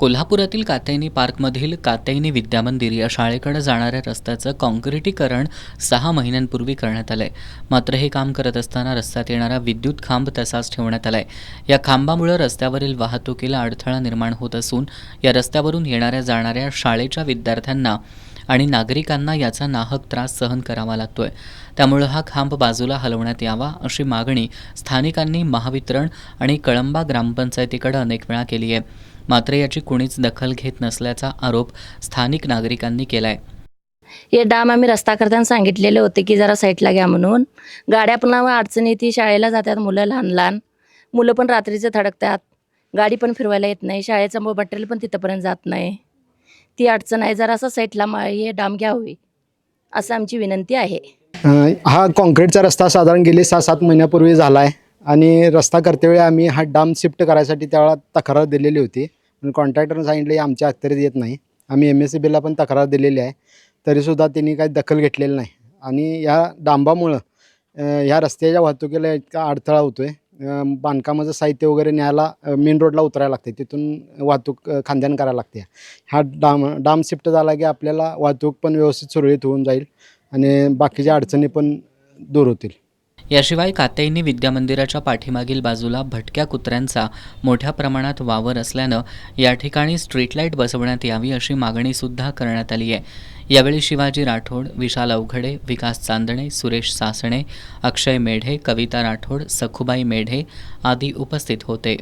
कोल्हापुरातील कात्यायनी पार्कमधील कात्यायनी विद्यामंदिर या शाळेकडे जाणाऱ्या रस्त्याचं काँक्रिटीकरण 6 महिन्यांपूर्वी करण्यात आलंय. मात्र हे काम करत असताना रस्त्यात येणारा विद्युत खांब तसाच ठेवण्यात आलाय. या खांबामुळे रस्त्यावरील वाहतुकीला अडथळा निर्माण होत असून या रस्त्यावरून येणाऱ्या जाणाऱ्या शाळेच्या विद्यार्थ्यांना आणि नागरिकांना याचा नाहक त्रास सहन करावा लागतोय. त्यामुळे हा खांब बाजूला हलवण्यात यावा अशी मागणी स्थानिकांनी महावितरण आणि कळंबा ग्रामपंचायतीकडे अनेक वेळा केली आहे. मात्र याची कुणीच दखल घेत नसल्याचा आरोप स्थानिक नागरिकांनी केलाय. हे डाम आम्ही रस्ता करताना सांगितलेले होते की जरा साईडला घ्या म्हणून. गाड्या पण अडचणी ती शाळेला जातात, मुलं लहान लहान मुलं पण रात्रीचे थडकतात, गाडी पण फिरवायला येत नाही, शाळेचं मटेरियल पण तिथंपर्यंत जात नाही. ती अडचण आहे. जरा असं साईडला हे डाम घ्यावी असं आमची विनंती आहे. हा कॉन्क्रीटचा रस्ता साधारण गेली 6-7 महिन्यापूर्वी झाला आहे आणि रस्ता करतेवेळी आम्ही हा डाम शिफ्ट करायसाठी त्यावेळेला तक्रार दिलेली होती. पण कॉन्ट्रॅक्टरनं सांगितलं आमच्या अखत्यारीत येत नाही. आम्ही MSCBला पण तक्रार दिलेली आहे, तरीसुद्धा त्यांनी काही दखल घेतलेली नाही. आणि या डांबामुळं ह्या रस्त्याच्या वाहतुकीला इतका अडथळा होतो आहे. बांधकामाचं साहित्य वगैरे न्यायला मेन रोडला उतरायला लागते, तिथून वाहतूक खांद्यानं करायला लागते. हा डाम शिफ्ट झाला की आपल्याला वाहतूक पण व्यवस्थित सुरळीत होऊन जाईल आणि बाकीच्या अडचणी पण दूर होतील. याशिवाय कात्यायनी विद्यामंदिराच्या पाठीमागील बाजूला भटक्या कुत्र्यांचा मोठ्या प्रमाणात वावर असल्यानं या ठिकाणी स्ट्रीट लाईट बसवण्यात यावी अशी मागणीसुद्धा करण्यात आली आहे. यावेळी शिवाजी राठोड, विशाल अवघडे, विकास चांदणे, सुरेश सासणे, अक्षय मेढे, कविता राठोड, सखुबाई मेढे आदी उपस्थित होते.